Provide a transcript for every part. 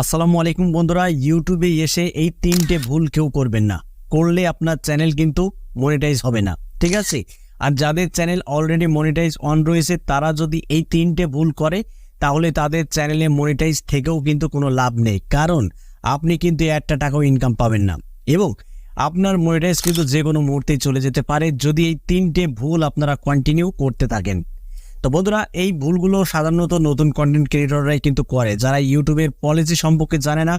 আসসালামু আলাইকুম বন্ধুরা, ইউটিউবে এসে এই তিনটে ভুল কেউ করবেন না। করলে আপনার চ্যানেল কিন্তু মনিটাইজ হবে না, ঠিক আছে? আর যাদের চ্যানেল অলরেডি মনিটাইজ অন রয়েছে তারা যদি এই তিনটে ভুল করে তাহলে তাদের চ্যানেলে মনিটাইজ থেকেও কিন্তু কোনো লাভ নেই, কারণ আপনি কিন্তু একটা টাকাও ইনকাম পাবেন না এবং আপনার মনিটাইজ কিন্তু যে কোনো মুহূর্তেই চলে যেতে পারে যদি এই তিনটে ভুল আপনারা কন্টিনিউ করতে থাকেন। তো বন্ধুরা, এই ভুলগুলো সাধারণত নতুন কন্টেন্ট ক্রিয়েটররাই কিন্তু করে, যারা ইউটিউবের পলিসি সম্পর্কে জানে না,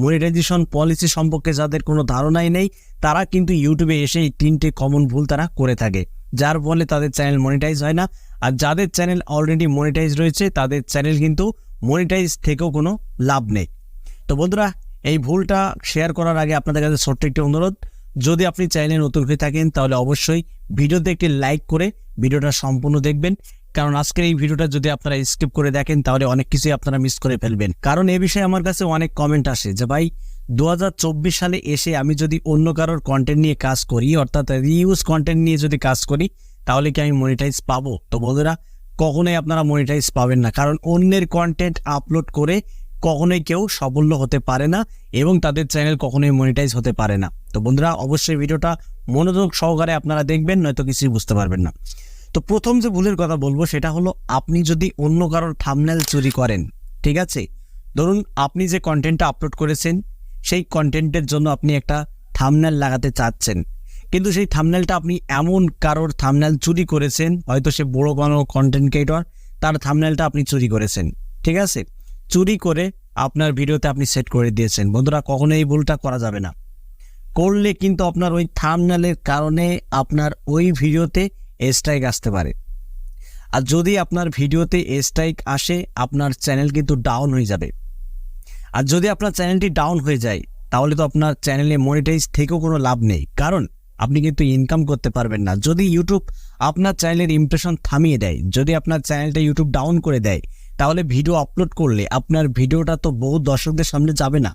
মনিটাইজেশন পলিসি সম্পর্কে যাদের কোনো ধারণাই নেই, তারা কিন্তু ইউটিউবে এসে এই তিনটে কমন ভুল তারা করে থাকে, যার ফলে তাদের চ্যানেল মনিটাইজ হয় না। আর যাদের চ্যানেল অলরেডি মনিটাইজ রয়েছে তাদের চ্যানেল কিন্তু মনিটাইজ থেকেও কোনো লাভ নেই। তো বন্ধুরা, এই ভুলটা শেয়ার করার আগে আপনাদের কাছে ছোট্ট একটি অনুরোধ, যদি আপনি চ্যানেলে নতুন হয়ে থাকেন তাহলে অবশ্যই ভিডিওতে একটি লাইক করে ভিডিওটা সম্পূর্ণ দেখবেন, কারণ আজকের এই ভিডিওটা যদি আপনারা স্কিপ করে দেখেন তাহলে অনেক কিছুই আপনারা মিস করে ফেলবেন। কারণ এই বিষয়ে আমার কাছে অনেক কমেন্ট আসে যে ভাই 2024 সালে এসে আমি যদি অন্য কারোর কন্টেন্ট নিয়ে কাজ করি, অর্থাৎ রিউজ কন্টেন্ট নিয়ে যদি কাজ করি তাহলে কি আমি মনিটাইজ পাবো? তো বন্ধুরা, কখনোই আপনারা মনিটাইজ পাবেন না, কারণ অন্যের কন্টেন্ট আপলোড করে কখনোই কেউ সাফল্য হতে পারে না এবং তাদের চ্যানেল কখনোই মনিটাইজ হতে পারে না। তো বন্ধুরা, অবশ্যই ভিডিওটা মনোযোগ সহকারে আপনারা দেখবেন, নয়তো কিছুই বুঝতে পারবেন না। তো প্রথম যে ভুলের কথা বলবো সেটা হলো, আপনি যদি অন্য কারোর থাম্বনেল চুরি করেন, ঠিক আছে? ধরুন আপনি যে কন্টেন্টটা আপলোড করেছেন সেই কন্টেন্টের জন্য আপনি একটা থাম্বনেল লাগাতে চাচ্ছেন, কিন্তু সেই থাম্বনেলটা আপনি এমন কারোর থাম্বনেল চুরি করেছেন, হয়তো সে বড় কোনো কন্টেন্ট ক্রিয়েটর, তার থাম্বনেলটা আপনি চুরি করেছেন, ঠিক আছে? চুরি করে আপনার ভিডিওতে আপনি সেট করে দিয়েছেন। বন্ধুরা, কখনো এই ভুলটা করা যাবে না। করলে কিন্তু আপনার ওই থাম্বনেলের কারণে আপনার ওই ভিডিওতে স্ট্রাইক আসতে পারে। আর যদি আপনার ভিডিওতে স্ট্রাইক আসে আপনার চ্যানেল কিন্তু ডাউন হয়ে যাবে। আর যদি আপনার চ্যানেলটি ডাউন হয়ে যায় তাহলে তো আপনার চ্যানেলে মনিটাইজ থেকেও কোনো লাভ নেই, কারণ আপনি কিন্তু ইনকাম করতে পারবেন না। যদি ইউটিউব আপনার চ্যানেলের ইমপ্রেশন থামিয়ে দেয়, যদি আপনার চ্যানেলটা ইউটিউব ডাউন করে দেয়, তাহলে ভিডিও আপলোড করলে আপনার ভিডিওটা তো বহু দর্শকদের সামনে যাবে না,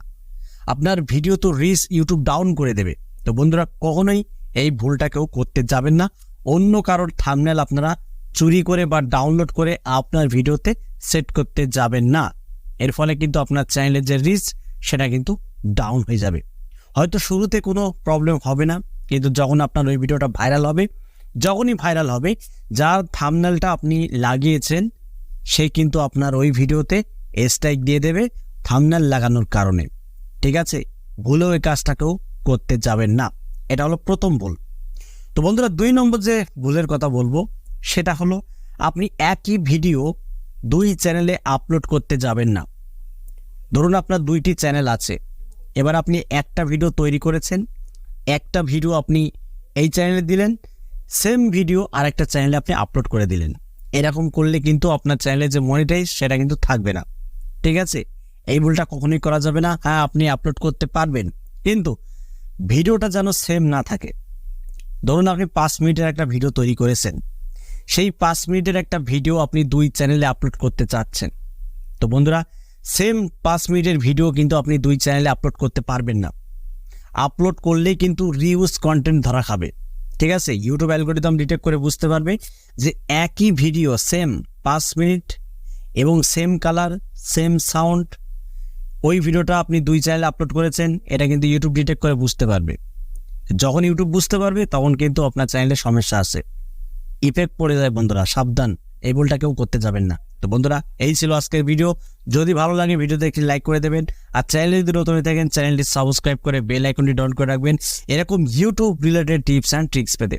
আপনার ভিডিও তো রিচ ইউটিউব ডাউন করে দেবে। তো বন্ধুরা, কখনোই এই ভুলটা কেউ করতে যাবেন না। অন্য কারোর থাম্বনেল আপনারা চুরি করে বা ডাউনলোড করে আপনার ভিডিওতে সেট করতে যাবেন না। এর ফলে কিন্তু আপনার চ্যানেলের যে রিচ সেটা কিন্তু ডাউন হয়ে যাবে। হয়তো শুরুতে কোনো প্রবলেম হবে না, কিন্তু যখন আপনার ওই ভিডিওটা ভাইরাল হবে, যখনই ভাইরাল হবে, যার থাম্বনেলটা আপনি লাগিয়েছেন সে কিন্তু আপনার ওই ভিডিওতে স্ট্রাইক দিয়ে দেবে থাম্বনেল লাগানোর কারণে, ঠিক আছে? ভুলেও এই কাজটাকেও করতে যাবেন না। এটা হলো প্রথম ভুল। তো বন্ধুরা, 2 নম্বর যে ভুলের কথা বলবো সেটা হলো, আপনি একই ভিডিও 2 চ্যানেলে আপলোড করতে যাবেন না। ধরুন আপনার 2টি চ্যানেল আছে, এবার আপনি একটা ভিডিও তৈরি করেছেন, একটা ভিডিও আপনি এই চ্যানেলে দিলেন, সেম ভিডিও আরেকটা চ্যানেলে আপনি আপলোড করে দিলেন। এরকম করলে কিন্তু আপনার চ্যানেলে যে মনিটাইজ সেটা কিন্তু থাকবে না, ঠিক আছে? এই ভুলটা কখনোই করা যাবে না। হ্যাঁ, আপনি আপলোড করতে পারবেন, কিন্তু ভিডিওটা যেন সেম না থাকে। ধরুন আপনি 5 মিনিটের একটা ভিডিও তৈরি করেছেন, সেই 5 মিনিটের একটা ভিডিও আপনি 2 চ্যানেলে আপলোড করতে চাচ্ছেন। তো বন্ধুরা, সেম 5 মিনিটের ভিডিও কিন্তু আপনি 2 চ্যানেলে আপলোড করতে পারবেন না। আপলোড করলেই কিন্তু রিউজ কন্টেন্ট ধরা খাবে, ঠিক আছে? ইউটিউব অ্যালগরিদম ডিটেক্ট করে বুঝতে পারবে যে একই ভিডিও সেম 5 মিনিট এবং সেম কালার, সেম সাউন্ড, ওই ভিডিওটা আপনি 2 চ্যানেলে আপলোড করেছেন, এটা কিন্তু ইউটিউব ডিটেক্ট করে বুঝতে পারবে। যখন ইউটিউব বুঝতে পারবে তখন কিন্তু আপনার চ্যানেলে সমস্যা আছে, ইফেক্ট পড়ে যায়। বন্ধুরা, সাবধান, এই ভুলটা কেউ করতে যাবেন না। তো বন্ধুরা, এই ছিল আজকের ভিডিও। যদি ভালো লাগে ভিডিওতে একটি লাইক করে দেবেন, আর চ্যানেলে যদি নতুন হয়ে থাকেন চ্যানেলটি সাবস্ক্রাইব করে বেল আইকনটি অন করে রাখবেন এরকম YouTube related tips and tricks পেতে।